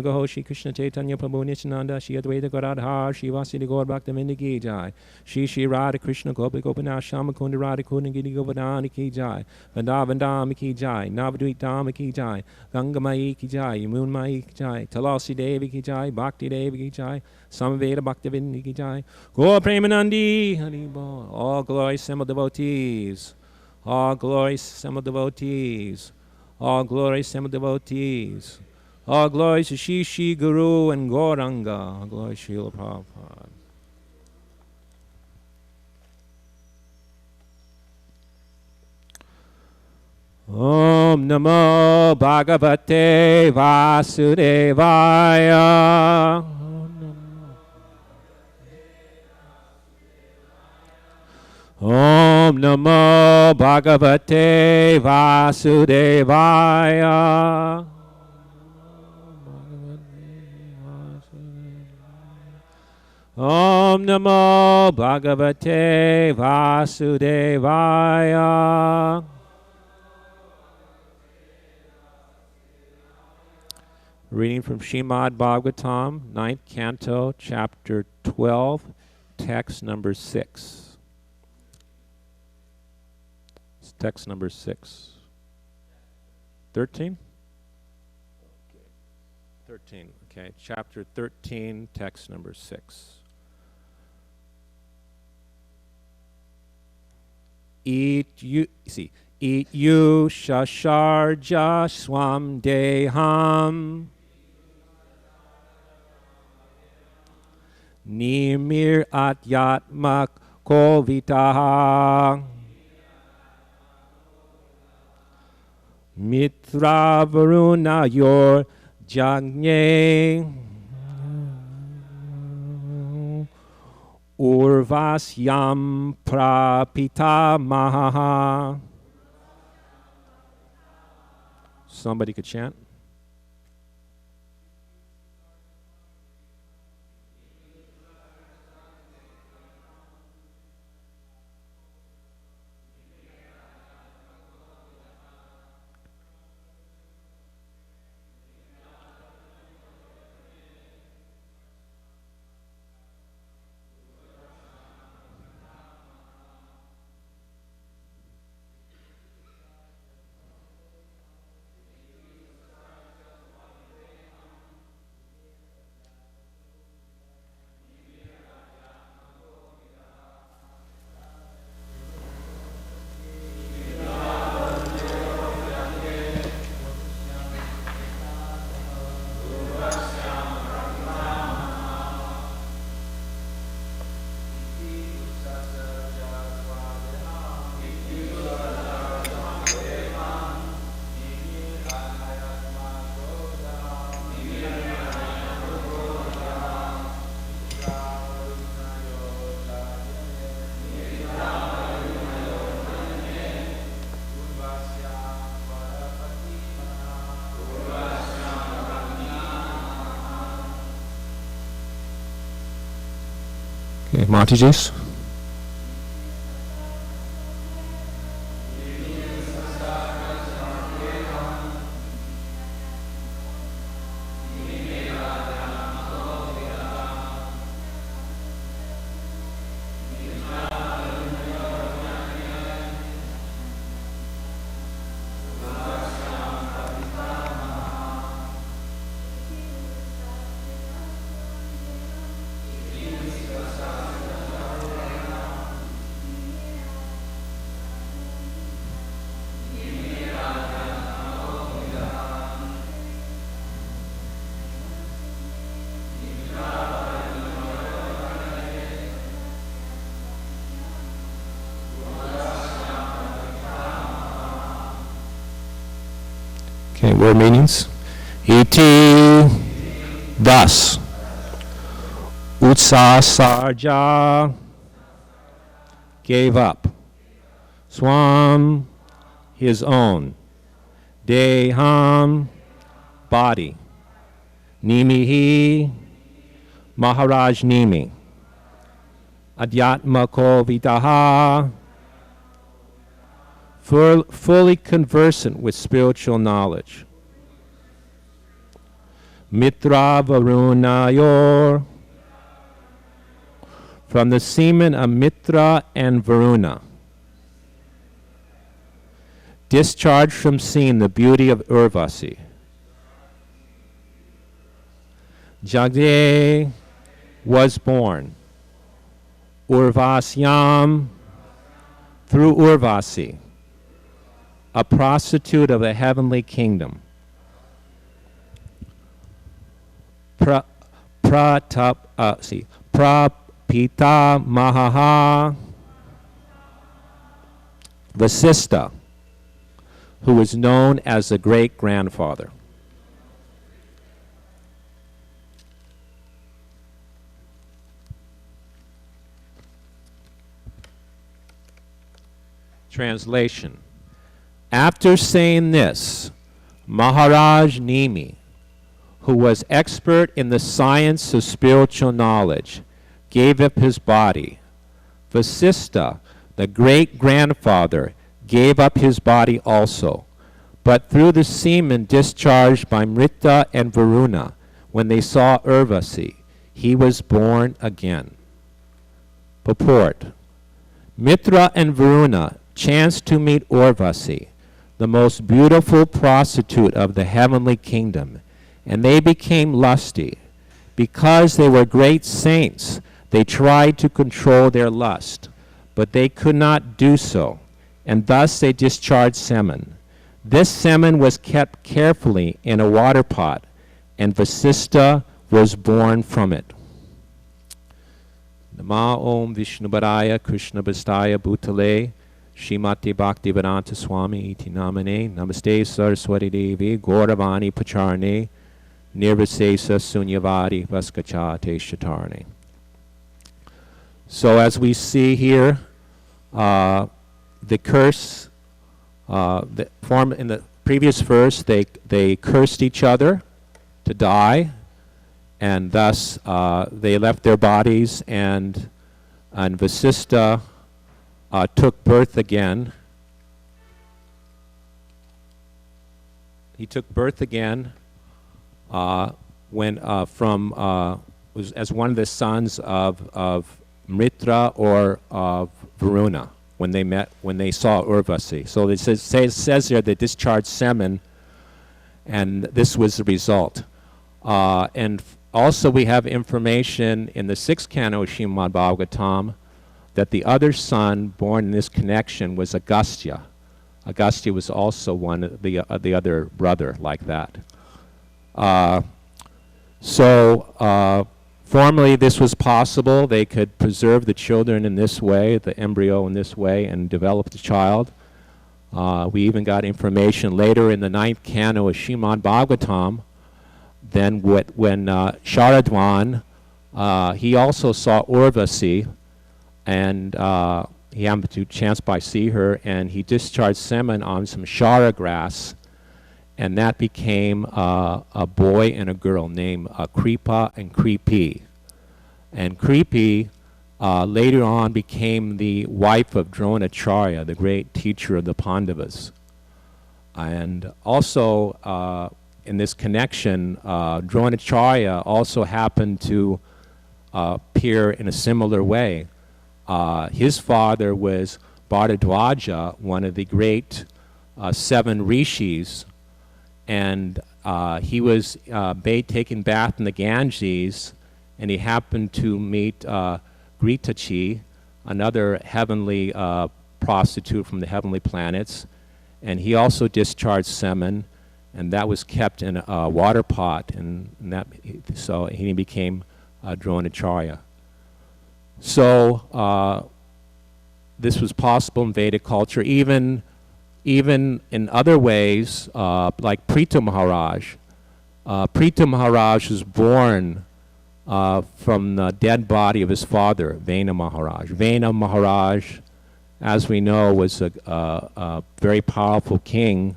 Gaho Shri Krishna Chaitanya Prabhu Nityananda Shri Advaita Gadadhar Shri Vasudeva Gaur Bhaktivinoda Ki Jai Shri Radha Krishna Gopi Gopinath Shama Kunda Radha Kunda Giri Govardhana Ki Jai Vrindavan Ki Jai Navadvip Dham Ki Jai Ganga Mai Ki Jai Yamun Mai Ki Jai Tulasi Devi Ki Jai Bhakti Devi Ki Jai Samaveda Bhaktivinoda Ki Jai Gaur Premanandi Hari Bol. All glories assembled devotees. All glories assembled devotees. All glories assembled devotees. All glories to Shri Guru and Gauranga. All glories to Srila Prabhupada. Om Namo Bhagavate Vasudevaya. Om Namo Bhagavate Vasudevaya. Om Namo Bhagavate Vasudevaya. Reading from Srimad Bhagavatam, 9th Canto, Chapter 12, Text number 6. It's text number 6. 13? 13, okay. Chapter 13, text number 6. Eat you shasharja swam deham nimir atyatmak kovitaha mitra varuna yor jagne Urvasyam prapita maha. Somebody could chant. Okay, Mataji's. Okay, word meanings. Iti, thus. Utsasarja, gave up. Swam, his own. Deham, body. Nimihi, Maharaj Nimi. Adhyatmako Vitaha, fully conversant with spiritual knowledge. Mitra Varunayor. From the semen of Mitra and Varuna. Discharged from seeing the beauty of Urvasi. Jagde was born. Urvasyam, through Urvasi, a prostitute of the heavenly kingdom. Prapita Mahaha Vasista, who was known as the great-grandfather. Translation. After saying this, Maharaj Nimi, who was expert in the science of spiritual knowledge, gave up his body. Vasista, the great-grandfather, gave up his body also. But through the semen discharged by Mrita and Varuna, when they saw Urvasi, he was born again. Purport. Mitra and Varuna chanced to meet Urvasi, the most beautiful prostitute of the heavenly kingdom, and they became lusty. Because they were great saints, they tried to control their lust, but they could not do so, and thus they discharged semen. This semen was kept carefully in a water pot, and Vasista was born from it. Nama Om Vishnupadaya Krishna Bastaya Bhutale Shrimati Bhaktivedanta Swami Iti Namane Namaste Saraswati Devi Gauravani Pacharne Nirvisesa Sunyavadi Vaskachate Shatarne. So as we see here, the curse, the form in the previous verse, they cursed each other to die, and thus they left their bodies, and Vasista took birth again. He took birth again when was as one of the sons of Mitra or of Varuna when they saw Urvasi. So it says here they discharged semen, and this was the result. And also we have information in the 6th canto of Srimad Bhagavatam that the other son born in this connection was Agastya. Agastya was also one of the other brother like that. Formerly this was possible. They could preserve the children in this way, the embryo in this way, and develop the child. We even got information later in the 9th canto of Srimad Bhagavatam. Then when Sharadwan, he also saw Urvasi, and he happened to chance by see her, and he discharged semen on some shara grass, and that became a boy and a girl named Kripa and Kripi. And Kripi later on became the wife of Dronacharya, the great teacher of the Pandavas. And also in this connection, Dronacharya also happened to appear in a similar way. His father was Bharadwaja, one of the great 7 rishis, and he was taking bath in the Ganges, and he happened to meet Gritachi, another heavenly prostitute from the heavenly planets, and he also discharged semen, and that was kept in a water pot, so he became Dronacharya. So this was possible in Vedic culture, even in other ways, like Pritha Maharaj. Pritha Maharaj was born from the dead body of his father, Vena Maharaj. Vena Maharaj, as we know, was a very powerful king,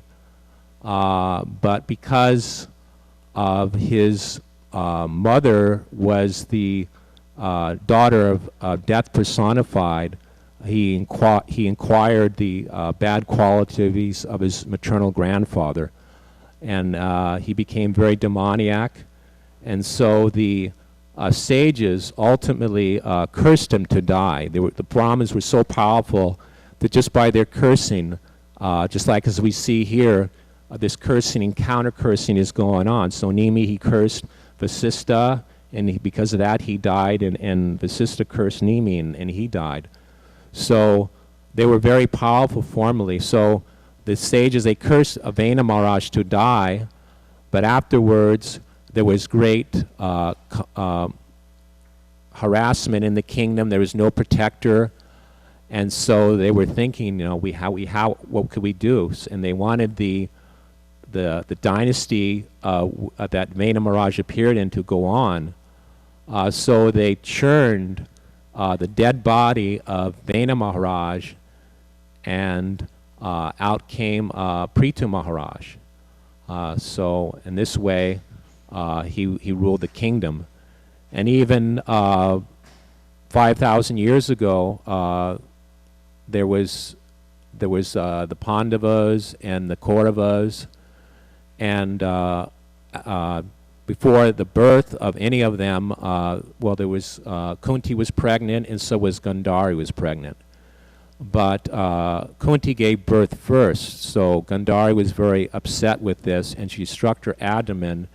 but because of his mother was the daughter of death personified, he inquired the bad qualities of his maternal grandfather, and he became very demoniac, And so the sages ultimately cursed him to die. The Brahmins were so powerful that just by their cursing, just like as we see here, this cursing and counter-cursing is going on. So Nimi, he cursed Vasista, and because of that he died, and Vasista cursed Nimi, and he died. So they were very powerful formerly. So the sages, they cursed Avena Maharaj to die, but afterwards there was great harassment in the kingdom. There was no protector, and so they were thinking, you know, what could we do? And they wanted the dynasty that Vena Maharaj appeared in to go on. So they churned the dead body of Vena Maharaj, and out came Prithu Maharaj. So in this way, he ruled the kingdom. And even 5,000 years ago, there was the Pandavas and the Kauravas, and before the birth of any of them, well, there was Kunti was pregnant, and so was Gandhari was pregnant. But Kunti gave birth first, so Gandhari was very upset with this, and she struck her abdomen,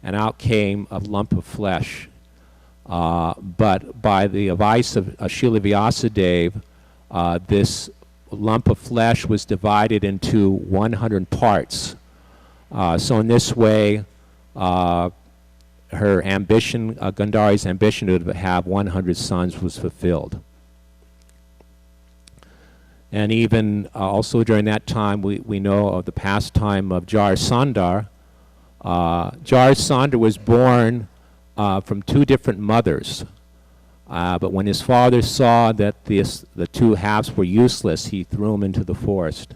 and out came a lump of flesh. But by the advice of Srila Vyasadeva, this lump of flesh was divided into 100 parts. So in this way, her ambition, Gandhari's ambition to have 100 sons was fulfilled. And even also during that time, we know of the pastime of Jarasandha. Jarasandha was born from two different mothers. But when his father saw that the two halves were useless, he threw them into the forest.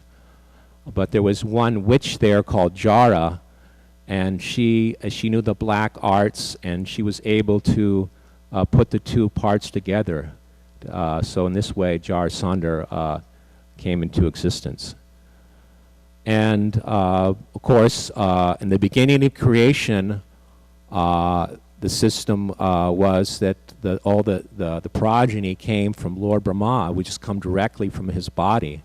But there was one witch there called Jara, and she knew the black arts, and she was able to put the two parts together. So in this way, Jarasandha came into existence. And of course, in the beginning of creation, the system was that all the progeny came from Lord Brahma, which has come directly from his body.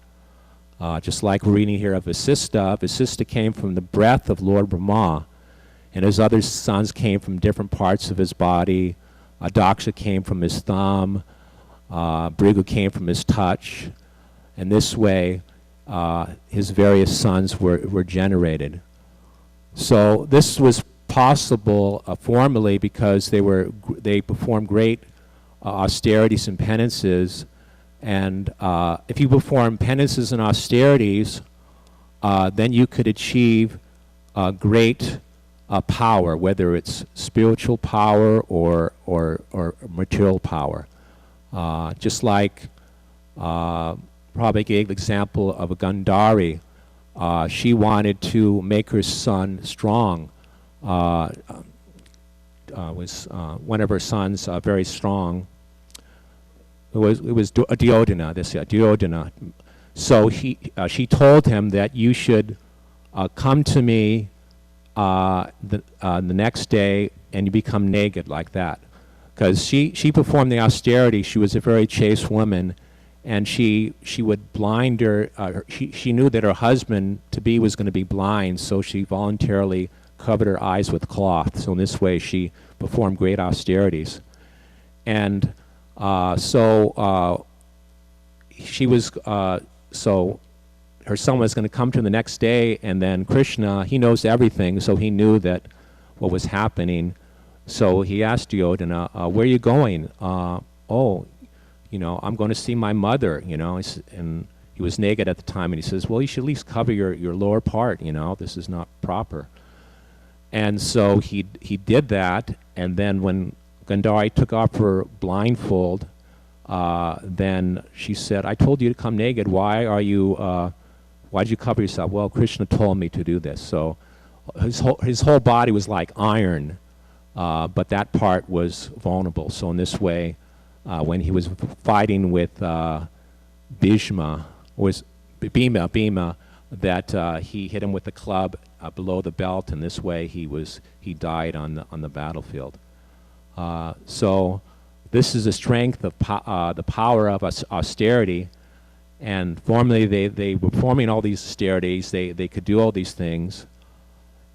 Just like we're reading here of Vasista, Vasista came from the breath of Lord Brahma, and his other sons came from different parts of his body. Daksha came from his thumb, Bhrigu came from his touch, and this way his various sons were generated. So this was possible formally because they performed great austerities and penances, and if you perform penances and austerities, then you could achieve great power, whether it's spiritual power or material power. Just like Prabhupada gave the example of a Gandhari. She wanted to make her son strong. Was one of her sons very strong. It was Duryodhana. Duryodhana. So she told him that you should come to me the next day, and you become naked like that, because she performed the austerity. She was a very chaste woman, and she would blind her. She knew that her husband to be was going to be blind, so she voluntarily covered her eyes with cloth. So in this way, she performed great austerities. And she was, so her son was going to come to the next day, and then Krishna, he knows everything, so he knew that what was happening. So he asked Duryodhana, where are you going? Oh, you know, I'm going to see my mother, you know, and he was naked at the time, and he says, well, you should at least cover your lower part, you know, this is not proper. And so he did that, and then when Gandhari took off her blindfold, then she said, I told you to come naked, why'd you cover yourself? Well, Krishna told me to do this. So his whole body was like iron, but that part was vulnerable. So in this way, when he was fighting with Bhima, that he hit him with the club below the belt, and this way he died on the battlefield. So this is the strength of the power of austerity. And formerly they were performing all these austerities. They could do all these things,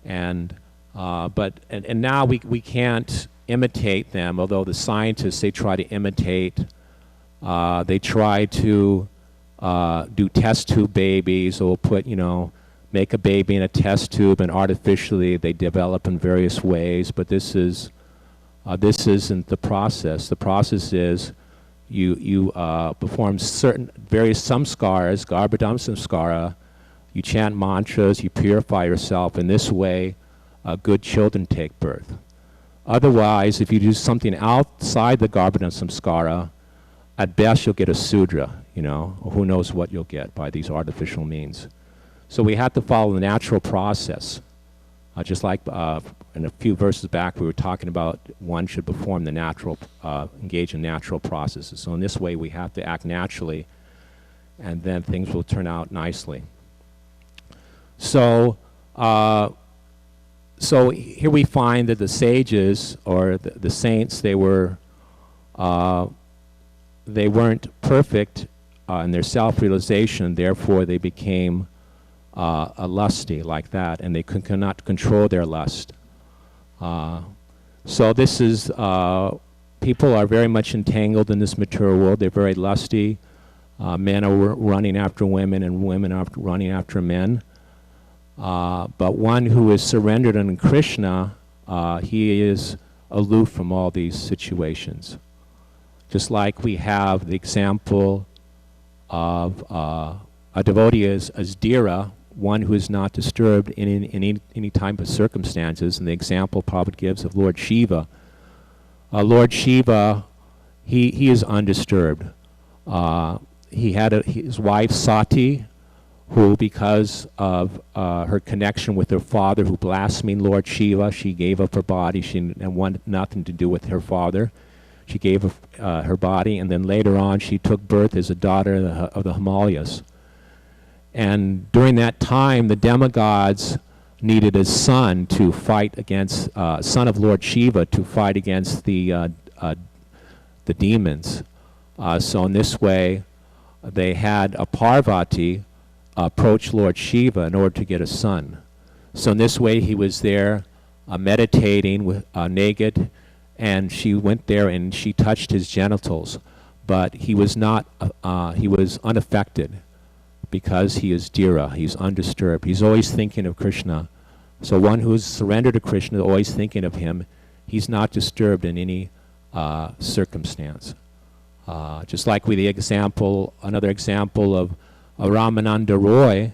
and now we can't imitate them. Although the scientists, they try to imitate. They try to do test tube babies, or make a baby in a test tube, and artificially they develop in various ways. But this isn't the process. The process is you perform various samskaras, garbhadam samskara. You chant mantras. You purify yourself. In this way, good children take birth. Otherwise, if you do something outside the garbhadam samskara, at best you'll get a sudra, or who knows what you'll get by these artificial means. So we have to follow the natural process. Just like in a few verses back, we were talking about one should perform the natural, engage in natural processes. So in this way, we have to act naturally, and then things will turn out nicely. So, so here we find that the sages, or the saints, they weren't perfect in their self-realization. Therefore, they became lusty like that, and they cannot control their lust. So this is, people are very much entangled in this material world. They're very lusty. Men are running after women, and women are running after men. But one who is surrendered unto Krishna, he is aloof from all these situations. Just like we have the example of a devotee as Dhira, one who is not disturbed in any type of circumstances, and the example Prabhupada gives of Lord Shiva. Lord Shiva, he is undisturbed. He had his wife Sati, who, because of her connection with her father, who blasphemed Lord Shiva, she gave up her body. She wanted nothing to do with her father. She gave up her body, and then later on she took birth as a daughter of the Himalayas. And during that time, the demigods needed a son to fight against, son of Lord Shiva, to fight against the demons. So in this way, they had a Parvati approach Lord Shiva in order to get a son. So in this way, he was there meditating with naked, and she went there and she touched his genitals, but he was not. He was unaffected because he is Dhira. He's undisturbed. He's always thinking of Krishna. So one who is surrendered to Krishna, always thinking of him, he's not disturbed in any circumstance. Just like with the example, another example of Ramananda Roy,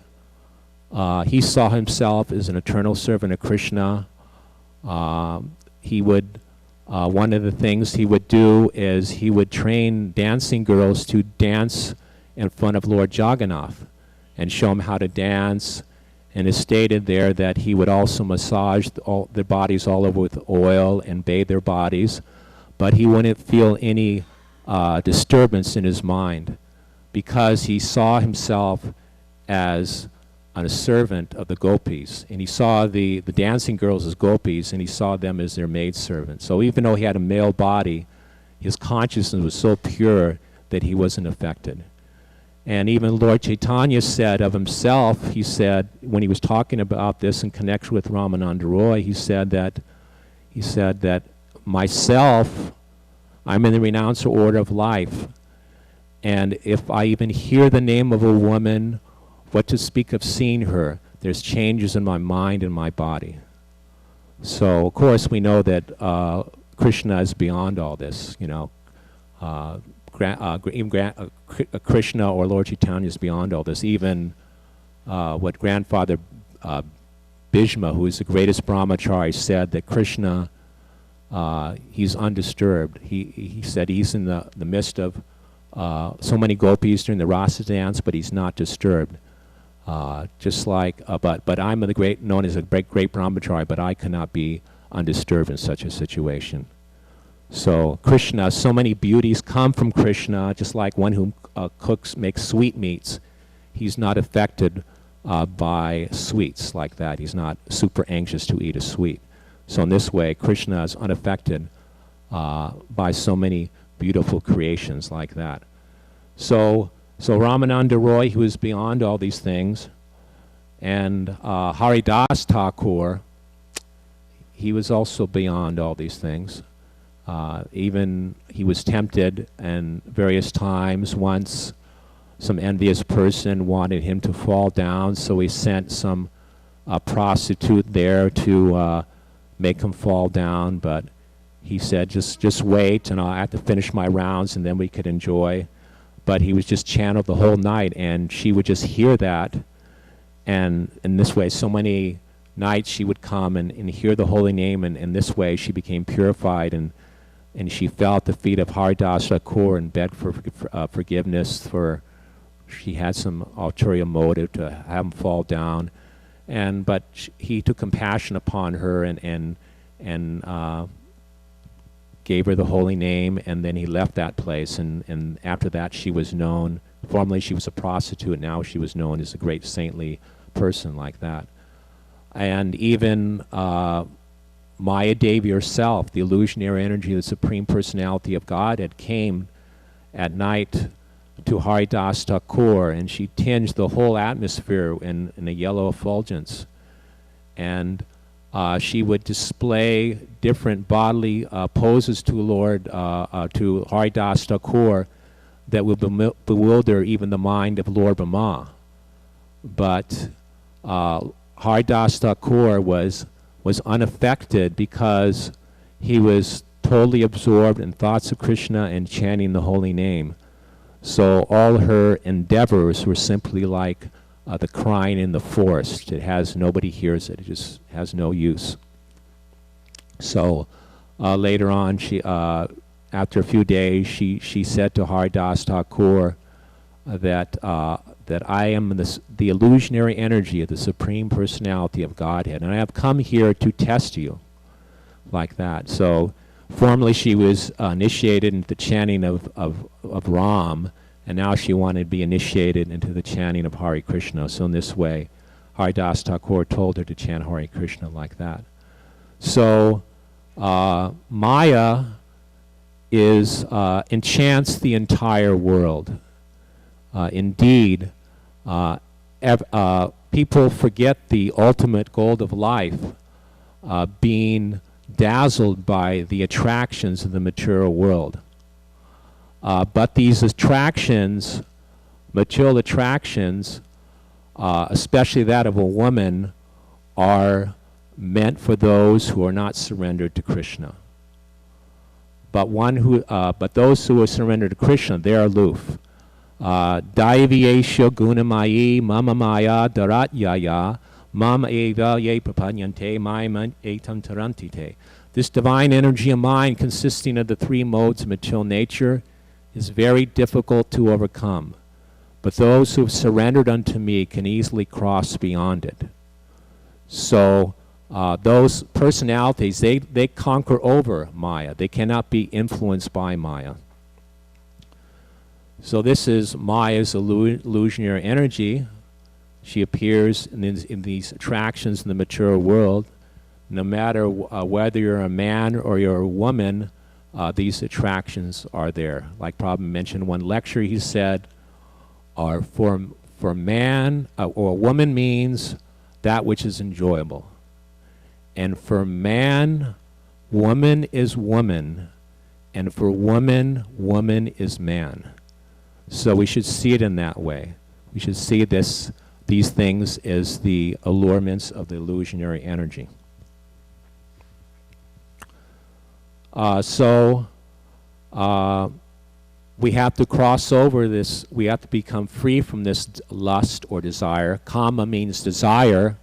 he saw himself as an eternal servant of Krishna. He would, one of the things he would do is he would train dancing girls to dance in front of Lord Jagannath and show them how to dance. And it's stated there that he would also massage their bodies all over with oil and bathe their bodies, but he wouldn't feel any disturbance in his mind, because he saw himself as a servant of the gopis, and he saw the dancing girls as gopis, and he saw them as their maidservants. So even though he had a male body, his consciousness was so pure that he wasn't affected. And even Lord Chaitanya said of himself, he said, when he was talking about this in connection with Ramananda Roy, he said that myself, I'm in the renouncer order of life, and if I even hear the name of a woman, what to speak of seeing her, there's changes in my mind and my body. So of course we know that Krishna is beyond all this, you know. Krishna or Lord Chaitanya is beyond all this. Even what grandfather Bhishma, who is the greatest brahmachari, said that Krishna, he's undisturbed. He said he's in the midst of so many gopis during the rasa dance, but he's not disturbed. Just like, but I'm known as a great brahmachari, but I cannot be undisturbed in such a situation. So Krishna, so many beauties come from Krishna, just like one who makes sweetmeats. He's not affected by sweets like that. He's not super anxious to eat a sweet. So in this way, Krishna is unaffected by so many beautiful creations like that. So Ramananda Roy, who is beyond all these things, and Haridas Thakur, he was also beyond all these things. Even he was tempted, and various times, once some envious person wanted him to fall down, so he sent some prostitute there to make him fall down, but he said, just wait, and I have to finish my rounds, and then we could enjoy. But he was just channeled the whole night, and she would just hear that, and in this way, so many nights she would come and hear the holy name, and in this way she became purified, and she fell at the feet of Haridas Thakur and begged for forgiveness for she had some ulterior motive to have him fall down, but he took compassion upon her and gave her the holy name, and then he left that place, and after that she was known. Formerly she was a prostitute, now she was known as a great saintly person like that. And even Maya Devi herself, the illusionary energy of the Supreme Personality of Godhead, came at night to Haridas Thakur, and she tinged the whole atmosphere in a yellow effulgence. And she would display different bodily poses to Lord, to Haridas Thakur, that would bewilder even the mind of Lord Brahma. But Haridas Thakur was unaffected because he was totally absorbed in thoughts of Krishna and chanting the holy name. So all her endeavors were simply like the crying in the forest. Nobody hears it. It just has no use. So later on, after a few days, she said to Haridas Thakur that I am the illusionary energy of the Supreme Personality of Godhead, and I have come here to test you, like that. So formerly she was initiated into the chanting of Ram, and now she wanted to be initiated into the chanting of Hare Krishna. So in this way, Haridas Thakur told her to chant Hare Krishna like that. So Maya enchants the entire world. Indeed, people forget the ultimate goal of life, being dazzled by the attractions of the material world. But these attractions, material attractions, especially that of a woman, are meant for those who are not surrendered to Krishna. But those who are surrendered to Krishna, they are aloof. Daiviyesha gunamayi mama maya daratyaya mama eva ye prapanyante maiman etam tarantite. This divine energy of mind, consisting of the three modes of material nature, is very difficult to overcome. But those who have surrendered unto me can easily cross beyond it. So those personalities, they conquer over Maya. They cannot be influenced by Maya. So this is Maya's illusionary energy. She appears in these attractions in the material world. No matter whether you're a man or you're a woman, these attractions are there. Like Prabhupada mentioned in one lecture, he said, for man or woman means that which is enjoyable. And for man, woman is woman. And for woman, woman is man. So we should see it in that way. We should see these things as the allurements of the illusionary energy. We have to cross over this. We have to become free from this lust or desire. Kama means desire.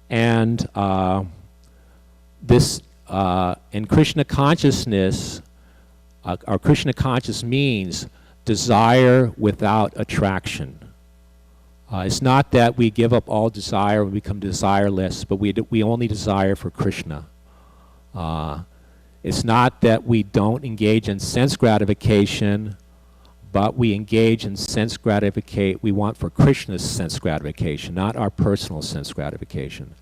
And in Krishna consciousness, our Krishna conscious means desire without attraction. It's not that we give up all desire and become desireless, but we only desire for Krishna. It's not that we don't engage in sense gratification, but we engage in sense gratification. We want for Krishna's sense gratification, not our personal sense gratification.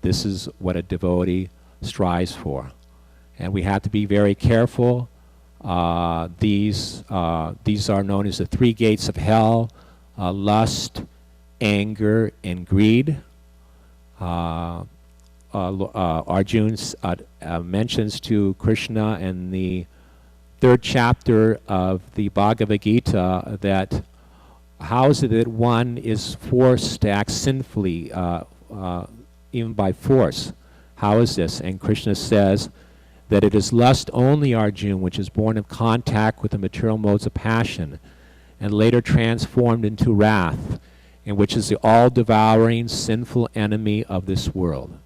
This is what a devotee strives for. And we have to be very careful. These are known as the three gates of hell: lust, anger, and greed. Arjuna mentions to Krishna in the 3rd chapter of the Bhagavad Gita that how is it that one is forced to act sinfully, even by force? How is this? And Krishna says that it is lust only, Arjuna, which is born of contact with the material modes of passion, and later transformed into wrath, and which is the all-devouring sinful enemy of this world.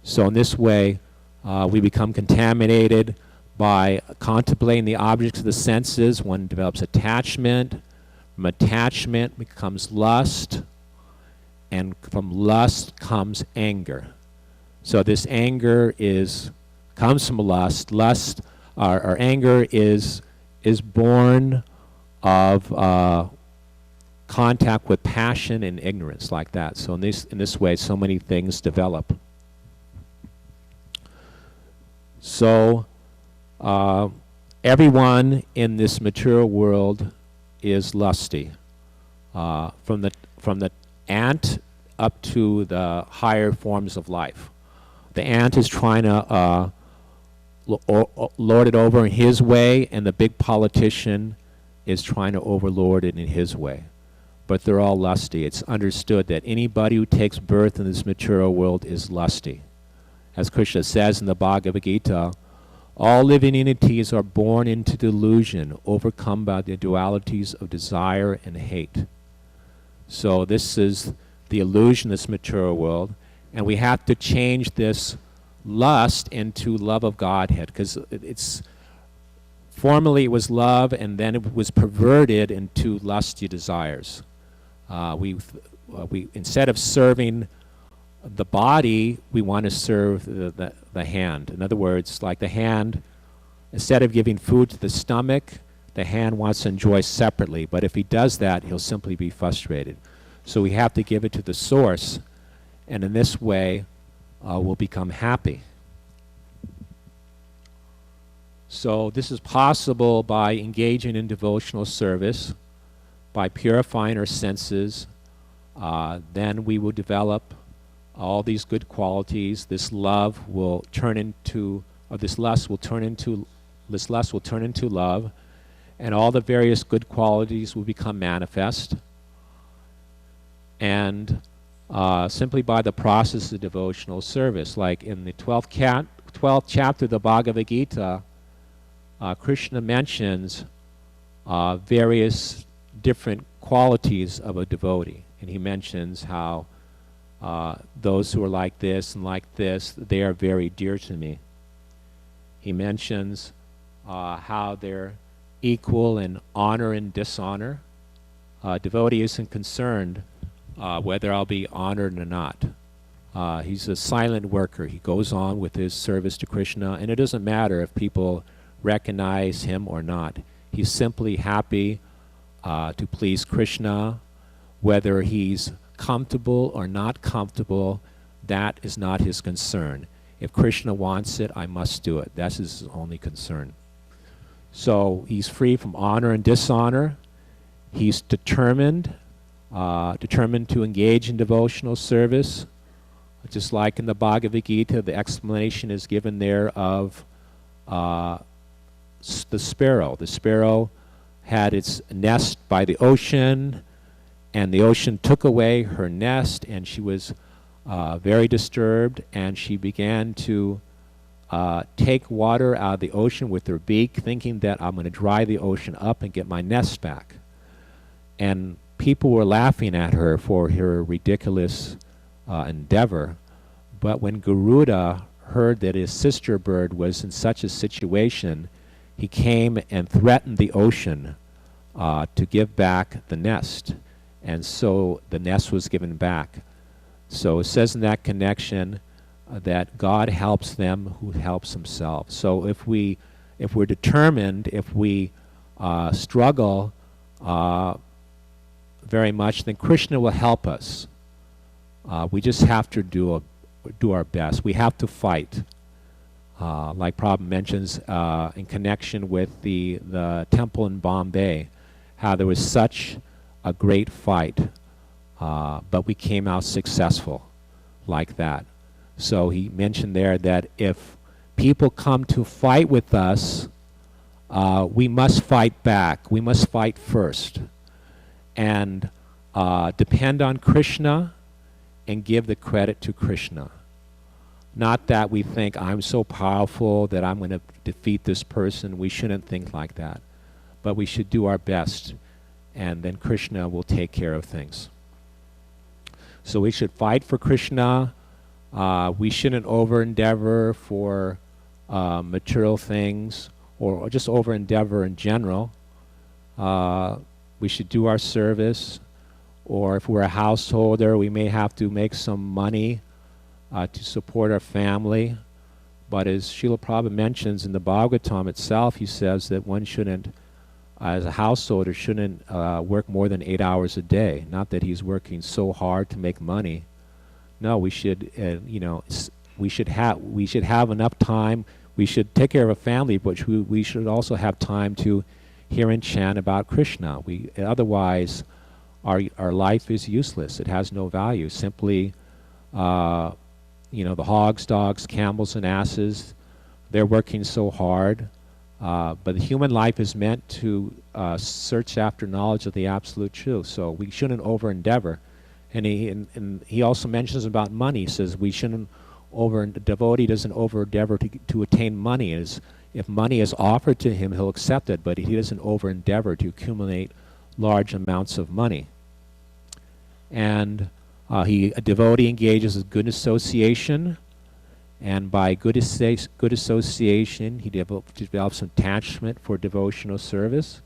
So in this way, we become contaminated by contemplating the objects of the senses. One develops attachment. From attachment becomes lust, and from lust comes anger. So this anger comes from lust. Lust, or anger, is born of contact with passion and ignorance, like that. So in this way, so many things develop. So everyone in this material world is lusty, from the ant up to the higher forms of life. The ant is trying to lord it over in his way, and the big politician is trying to overlord it in his way. But they're all lusty. It's understood that anybody who takes birth in this material world is lusty. As Krishna says in the Bhagavad Gita, all living entities are born into delusion, overcome by the dualities of desire and hate. So this is the illusion of this material world, and we have to change this lust into love of Godhead, because formerly it was love, and then it was perverted into lusty desires. We instead of serving the body, we want to serve the hand. In other words, like the hand, instead of giving food to the stomach, the hand wants to enjoy separately. But if he does that, he'll simply be frustrated. So we have to give it to the source, and in this way, we'll become happy. So this is possible by engaging in devotional service, by purifying our senses. Then we will develop all these good qualities. This love will turn into, or this lust will turn into love, and all the various good qualities will become manifest. And simply by the process of devotional service, like in the 12th chapter of the Bhagavad Gita, Krishna mentions various different qualities of a devotee, and he mentions how those who are like this and like this, they are very dear to me. He mentions how they're equal in honor and dishonor. Devotee isn't concerned whether I'll be honored or not. He's a silent worker. He goes on with his service to Krishna, and it doesn't matter if people recognize him or not. He's simply happy to please Krishna. Whether he's comfortable or not comfortable, that is not his concern. If Krishna wants it, I must do it. That's his only concern. So he's free from honor and dishonor. He's determined to engage in devotional service. Just like in the Bhagavad Gita, the explanation is given there of the sparrow. The sparrow had its nest by the ocean, and the ocean took away her nest, and she was very disturbed, and she began to take water out of the ocean with her beak, thinking that I'm going to dry the ocean up and get my nest back. And people were laughing at her for her ridiculous endeavor. But when Garuda heard that his sister bird was in such a situation, he came and threatened the ocean to give back the nest. And so the nest was given back. So it says in that connection that God helps them who helps himself. So if we're determined, if we struggle very much, then Krishna will help us. We just have to do our best. We have to fight. Like Prabhupada mentions in connection with the temple in Bombay, how there was such a great fight, but we came out successful like that. So he mentioned there that if people come to fight with us, we must fight back. We must fight first. And depend on Krishna and give the credit to Krishna. Not that we think, I'm so powerful that I'm going to defeat this person. We shouldn't think like that. But we should do our best, and then Krishna will take care of things. So we should fight for Krishna. We shouldn't over-endeavor for material things, or just over-endeavor in general. We should do our service, or if we're a householder, we may have to make some money to support our family. But as Srila Prabhupada mentions in the Bhagavatam itself, he says that one shouldn't, as a householder, shouldn't work more than 8 hours a day. Not that he's working so hard to make money. No, we should, we should have enough time. We should take care of a family, but we should also have time to hear and chant about Krishna. Otherwise, our life is useless. It has no value. Simply, the hogs, dogs, camels, and asses, they're working so hard. But the human life is meant to search after knowledge of the absolute truth. So we shouldn't over-endeavor. And he also mentions about money. He says we shouldn't the devotee doesn't over-endeavor to attain money. If money is offered to him, he'll accept it, but he doesn't over-endeavor to accumulate large amounts of money. And a devotee engages in good association, and by good association, he develops attachment for devotional service.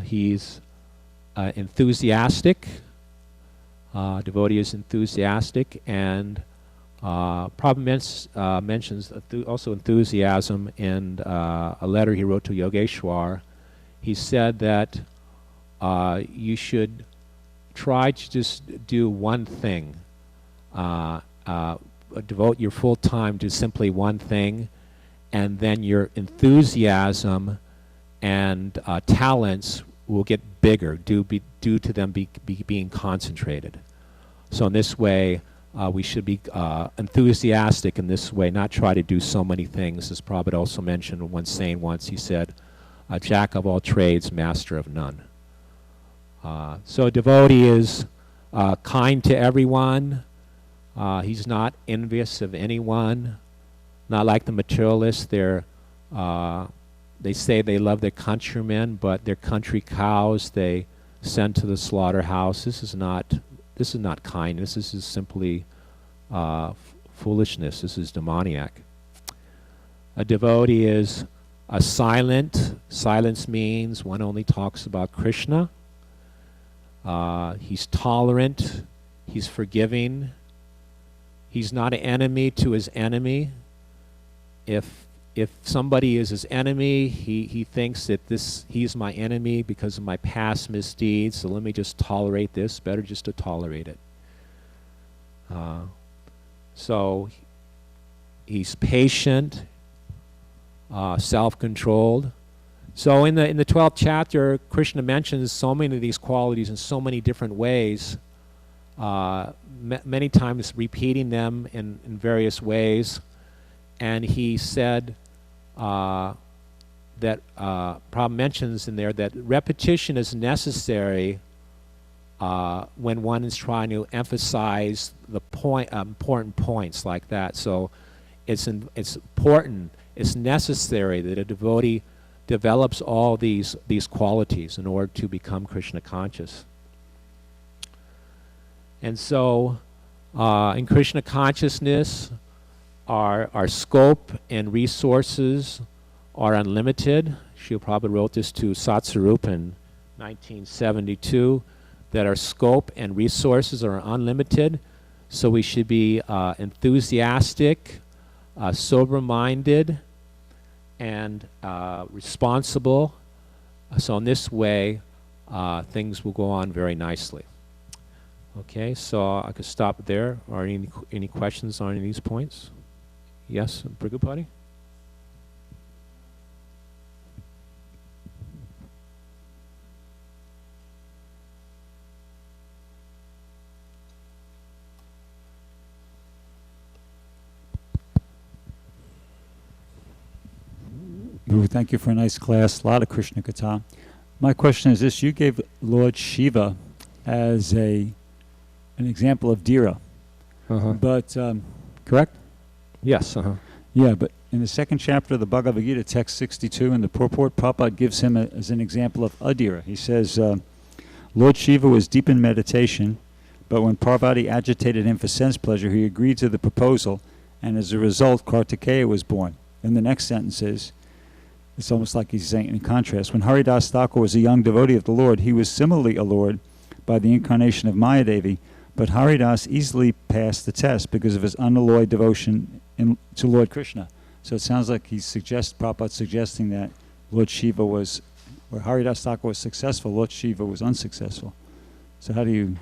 He's enthusiastic. Devotee is enthusiastic, and Prabhupada mentions also enthusiasm in a letter he wrote to Yogeshwar. He said that you should try to just do one thing. Devote your full time to simply one thing, and then your enthusiasm and talents will get bigger due to them being concentrated. So in this way, we should be enthusiastic in this way, not try to do so many things. As Prabhupada also mentioned one saying once, he said, jack of all trades, master of none. So a devotee is kind to everyone. He's not envious of anyone. Not like the materialists. They say they love their countrymen, but their country cows they send to the slaughterhouse. This is not kindness. This is simply foolishness. This is demoniac. A devotee is silent. Silence means one only talks about Krishna. He's tolerant. He's forgiving. He's not an enemy to his enemy. If somebody is his enemy, he thinks that he's my enemy because of my past misdeeds, so let me just tolerate this. Better just to tolerate it. So he's patient, self-controlled. So in the 12th chapter, Krishna mentions so many of these qualities in so many different ways, many times repeating them in various ways. And he said that Prabhupada mentions in there that repetition is necessary when one is trying to emphasize the important points like that. So it's important, it's necessary that a devotee develops all these qualities in order to become Krishna conscious. And so in Krishna consciousness, our scope and resources are unlimited. Srila Prabhupada wrote this to Satsarup in 1972, that our scope and resources are unlimited, so we should be enthusiastic, sober-minded, and responsible So in this way, things will go on very nicely. Okay, so I could stop there. Are any questions on any of these points? Yes, Brigupati? Thank you for a nice class. A lot of Krishna Katha. My question is this: you gave Lord Shiva as an example of Dhira, but correct? Yes. Yeah, but in the second chapter of the Bhagavad Gita, text 62, in the purport, Prabhupada gives him as an example of Adhira. He says, Lord Shiva was deep in meditation, but when Parvati agitated him for sense pleasure, he agreed to the proposal, and as a result, Kartikeya was born. And the next sentence is, it's almost like he's saying in contrast, when Haridas Thakur was a young devotee of the Lord, he was similarly allured by the incarnation of Mayadevi, but Haridas easily passed the test because of his unalloyed devotion to Lord Krishna. So it sounds like Prabhupada suggesting that Lord Shiva was, where Haridas Thakur was successful, Lord Shiva was unsuccessful. So how do you...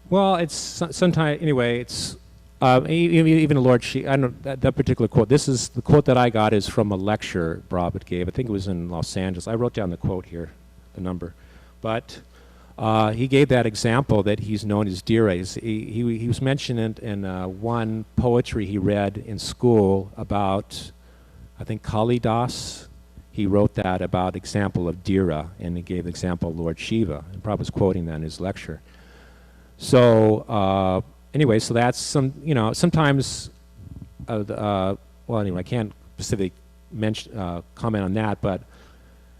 Well, it's sometimes, anyway, it's... even Lord Shiva, I don't know that particular quote. This is the quote that I got is from a lecture Prabhupada gave. I think it was in Los Angeles. I wrote down the quote here, the number. But he gave that example that he's known as Dhira. He was mentioned in one poetry he read in school about, I think, Kalidas. He wrote that about example of Dhira, and he gave the example of Lord Shiva. And Prabhupada was quoting that in his lecture. So... anyway, so that's sometimes, well, anyway, I can't specifically comment on that, but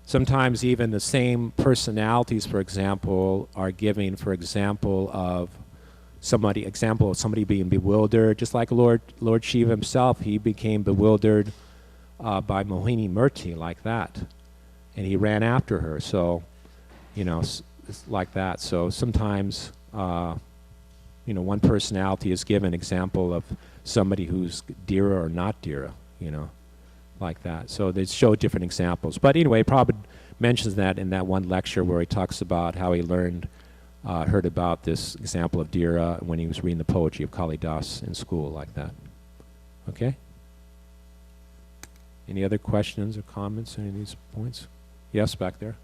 sometimes even the same personalities, for example, are giving, for example, of somebody being bewildered, just like Lord Shiva himself, he became bewildered by Mohini Murti, like that, and he ran after her. So, it's like that. So sometimes. One personality is given example of somebody who's Dhira or not Dhira, like that. So they show different examples. But anyway, Prabhupada mentions that in that one lecture where he talks about how he heard about this example of Dhira when he was reading the poetry of Kalidas in school, like that. Okay? Any other questions or comments on any of these points? Yes, back there.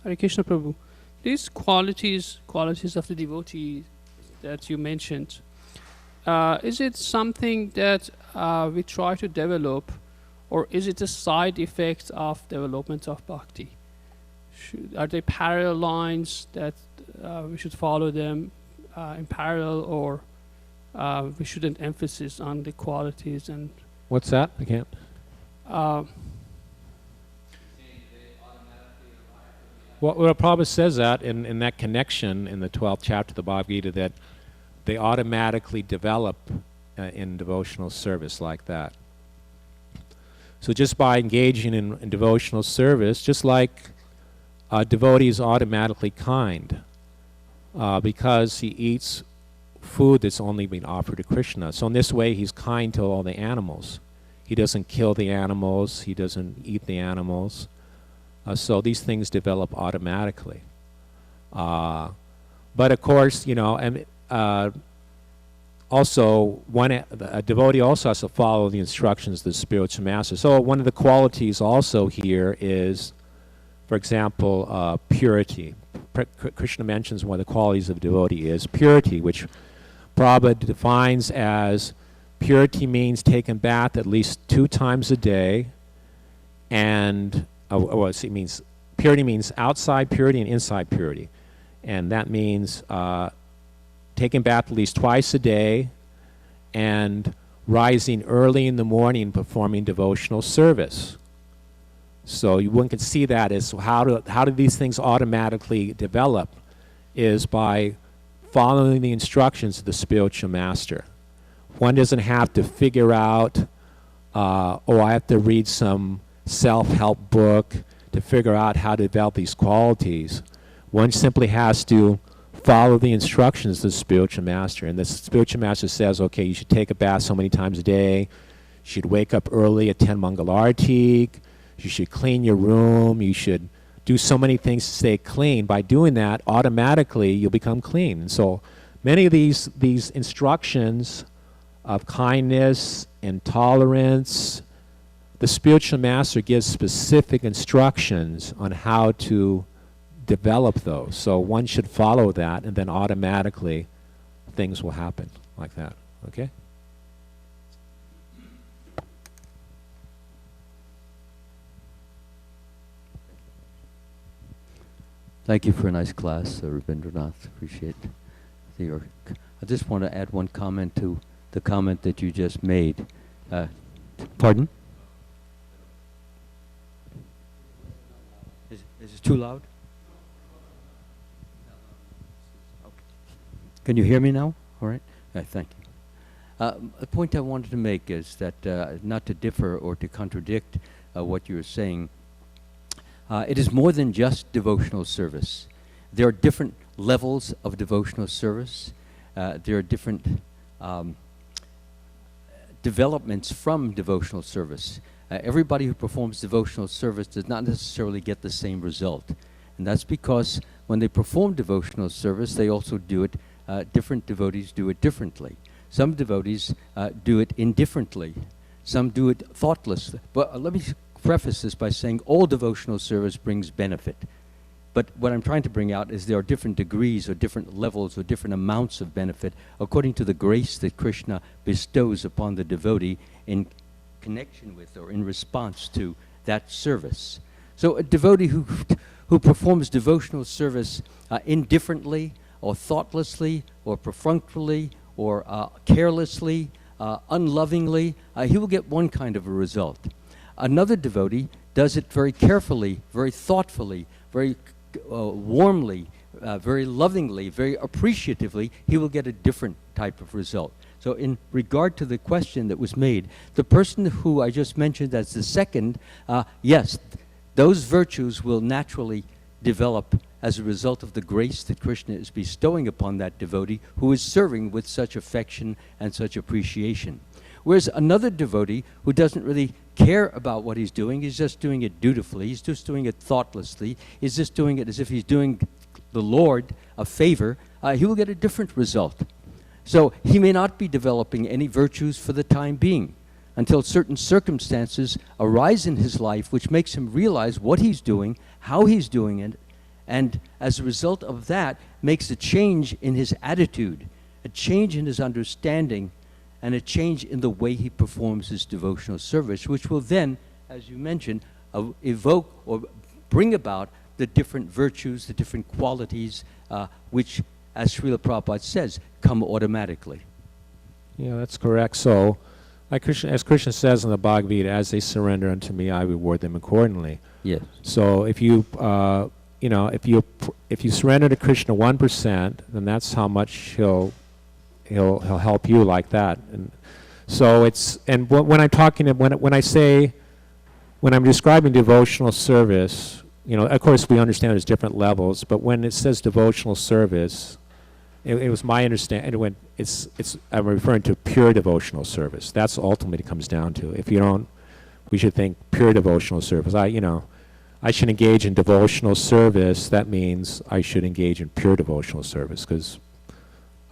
Hare Krishna Prabhu. These qualities of the devotee that you mentioned, is it something that we try to develop, or is it a side effect of development of bhakti? Are they parallel lines that we should follow them in parallel, or we shouldn't emphasize on the qualities? And what's that? I can't. Well, Prabhupada says that in that connection in the 12th chapter of the Bhagavad Gita, that they automatically develop in devotional service like that. So just by engaging in devotional service, just like a devotee is automatically kind because he eats food that's only been offered to Krishna. So in this way, he's kind to all the animals. He doesn't kill the animals. He doesn't eat the animals. So these things develop automatically. But of course, also a devotee also has to follow the instructions of the spiritual master. So one of the qualities also here is, for example, purity. Krishna mentions one of the qualities of a devotee is purity, which Prabhupada defines as purity means taking bath at least 2 times a day, and it means purity means outside purity and inside purity, and that means taking bath at least twice a day and rising early in the morning and performing devotional service. So one can see that as how do these things automatically develop is by following the instructions of the spiritual master. One doesn't have to figure out, I have to read some self-help book to figure out how to develop these qualities. One simply has to follow the instructions of the spiritual master. And the spiritual master says, okay, you should take a bath so many times a day. should wake up early, attend Mangalarti. You should clean your room. You should do so many things to stay clean. By doing that, automatically you'll become clean. And so many of these instructions of kindness and tolerance, the spiritual master gives specific instructions on how to develop those. So one should follow that, and then automatically things will happen like that. Okay? Thank you for a nice class, Rabindranath. Appreciate your. I just want to add one comment to the comment that you just made. Pardon? Is it too loud? Can you hear me now? All right. Thank you. The point I wanted to make is that not to differ or to contradict what you were saying. It is more than just devotional service. There are different levels of devotional service. There are different developments from devotional service. Everybody who performs devotional service does not necessarily get the same result. And that's because when they perform devotional service, they also do it, different devotees do it differently. Some devotees do it indifferently. Some do it thoughtlessly. But let me preface this by saying all devotional service brings benefit. But what I'm trying to bring out is there are different degrees or different levels or different amounts of benefit according to the grace that Krishna bestows upon the devotee in connection with or in response to that service. So a devotee who performs devotional service indifferently or thoughtlessly or perfunctorily or carelessly, unlovingly, he will get one kind of a result. Another devotee does it very carefully, very thoughtfully, very warmly, very lovingly, very appreciatively. He will get a different type of result. So in regard to the question that was made, the person who I just mentioned as the second, yes, those virtues will naturally develop as a result of the grace that Krishna is bestowing upon that devotee who is serving with such affection and such appreciation. Whereas another devotee who doesn't really care about what he's doing, he's just doing it dutifully, he's just doing it thoughtlessly, he's just doing it as if he's doing the Lord a favor, he will get a different result. So he may not be developing any virtues for the time being until certain circumstances arise in his life which makes him realize what he's doing, how he's doing it, and as a result of that makes a change in his attitude, a change in his understanding, and a change in the way he performs his devotional service, which will then, as you mentioned, evoke or bring about the different virtues, the different qualities, which, as Srila Prabhupada says, come automatically. Yeah, that's correct. So, like Krishna, as Krishna says in the Bhagavad Gita, as they surrender unto me, I reward them accordingly. Yes. So if you, if you surrender to Krishna 1%, then that's how much he'll help you like that. And so it's, and when I'm talking, when I'm describing devotional service, of course we understand there's different levels, but when it says devotional service, it was my understanding when I'm referring to pure devotional service. That's ultimately it comes down to. If you don't, we should think pure devotional service. I should engage in devotional service. That means I should engage in pure devotional service, because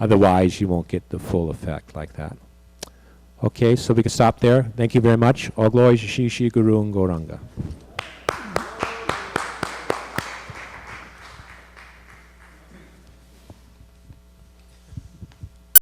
otherwise you won't get the full effect like that. Okay, so we can stop there. Thank you very much. All glories to Shri Shri Guru and Gauranga.